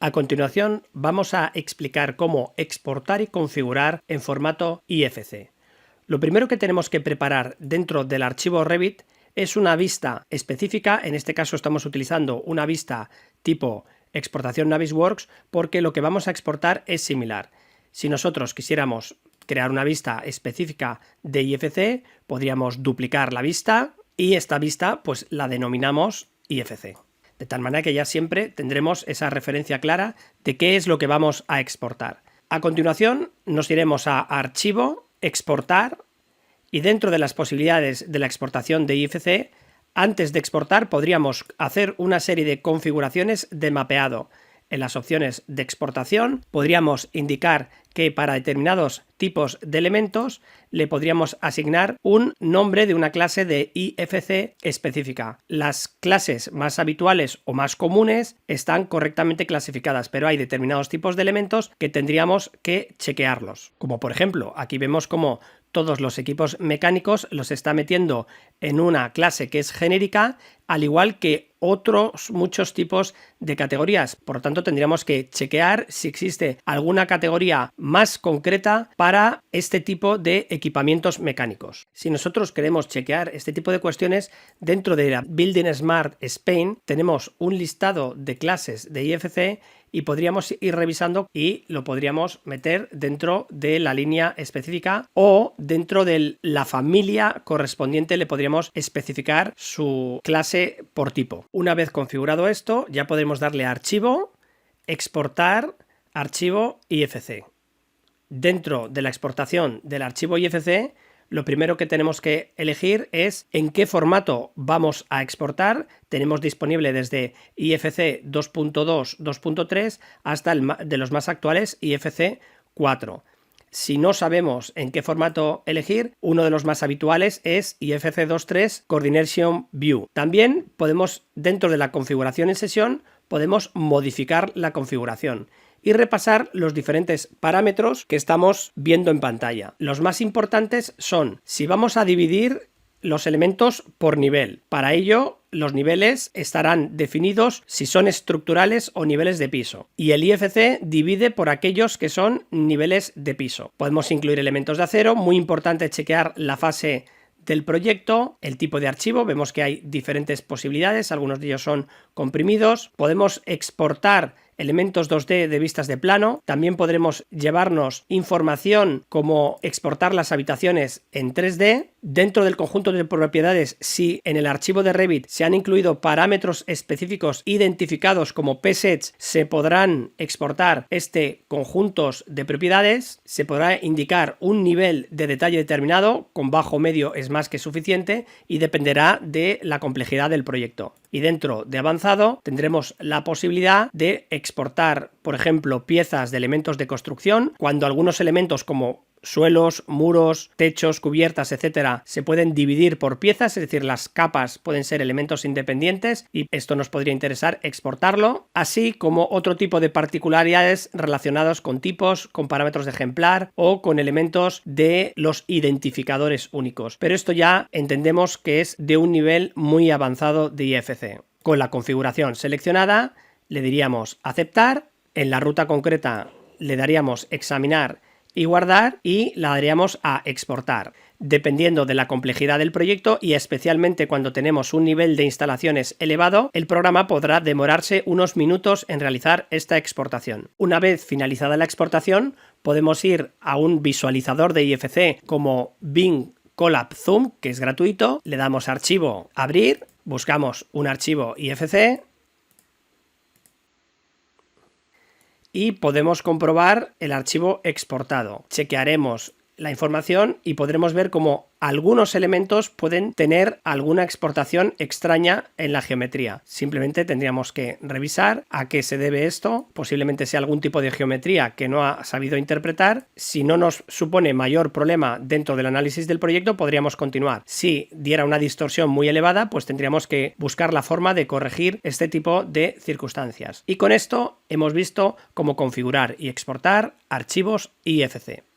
A continuación vamos a explicar cómo exportar y configurar en formato IFC. Lo primero que tenemos que preparar dentro del archivo Revit es una vista específica. En este caso estamos utilizando una vista tipo exportación Navisworks porque lo que vamos a exportar es similar. Si nosotros quisiéramos crear una vista específica de IFC, podríamos duplicar la vista y esta vista pues la denominamos IFC. De tal manera que ya siempre tendremos esa referencia clara de qué es lo que vamos a exportar. A continuación nos iremos a Archivo, Exportar, y dentro de las posibilidades de la exportación de IFC, antes de exportar podríamos hacer una serie de configuraciones de mapeado. En las opciones de exportación podríamos indicar que para determinados tipos de elementos le podríamos asignar un nombre de una clase de IFC específica. Las clases más habituales o más comunes están correctamente clasificadas, pero hay determinados tipos de elementos que tendríamos que chequearlos. Como por ejemplo, aquí vemos como todos los equipos mecánicos los está metiendo en una clase que es genérica, al igual que otros muchos tipos de categorías. Por lo tanto, tendríamos que chequear si existe alguna categoría más concreta para este tipo de equipamientos mecánicos. Si nosotros queremos chequear este tipo de cuestiones, dentro de la Building Smart Spain tenemos un listado de clases de IFC y podríamos ir revisando y lo podríamos meter dentro de la línea específica o dentro de la familia correspondiente le podríamos especificar su clase por tipo. Una vez configurado esto, ya podemos darle a Archivo, Exportar, Archivo IFC. Dentro de la exportación del archivo IFC, lo primero que tenemos que elegir es en qué formato vamos a exportar. Tenemos disponible desde IFC 2.2, 2.3 hasta el de los más actuales IFC 4. Si no sabemos en qué formato elegir, uno de los más habituales es IFC 2.3 Coordination View. También podemos, dentro de la configuración en sesión, podemos modificar la configuración y repasar los diferentes parámetros que estamos viendo en pantalla. Los más importantes son si vamos a dividir los elementos por nivel. Para ello, los niveles estarán definidos si son estructurales o niveles de piso. Y el IFC divide por aquellos que son niveles de piso. Podemos incluir elementos de acero. Muy importante chequear la fase del proyecto, el tipo de archivo. Vemos que hay diferentes posibilidades. Algunos de ellos son comprimidos. Podemos exportar elementos 2D de vistas de plano. También podremos llevarnos información como exportar las habitaciones en 3D. Dentro del conjunto de propiedades, si en el archivo de Revit se han incluido parámetros específicos identificados como PSETs, se podrán exportar conjuntos de propiedades. Se podrá indicar un nivel de detalle determinado, con bajo medio es más que suficiente y dependerá de la complejidad del proyecto. Y dentro de avanzado tendremos la posibilidad de exportar, por ejemplo, piezas de elementos de construcción, cuando algunos elementos como suelos, muros, techos, cubiertas, etcétera, se pueden dividir por piezas, es decir, las capas pueden ser elementos independientes y esto nos podría interesar exportarlo, así como otro tipo de particularidades relacionados con tipos, con parámetros de ejemplar o con elementos de los identificadores únicos. Pero esto ya entendemos que es de un nivel muy avanzado de IFC. Con la configuración seleccionada, le diríamos aceptar, en la ruta concreta le daríamos examinar y guardar y la daríamos a exportar. Dependiendo de la complejidad del proyecto y especialmente cuando tenemos un nivel de instalaciones elevado, el programa podrá demorarse unos minutos en realizar esta exportación. Una vez finalizada la exportación, podemos ir a un visualizador de IFC como Bing Colab Zoom, que es gratuito, le damos a Archivo, Abrir, buscamos un archivo IFC y podemos comprobar el archivo exportado. Chequearemos la información y podremos ver cómo algunos elementos pueden tener alguna exportación extraña en la geometría. Simplemente tendríamos que revisar a qué se debe esto. Posiblemente sea algún tipo de geometría que no ha sabido interpretar. Si no nos supone mayor problema dentro del análisis del proyecto, podríamos continuar. Si diera una distorsión muy elevada, pues tendríamos que buscar la forma de corregir este tipo de circunstancias. Y con esto hemos visto cómo configurar y exportar archivos IFC.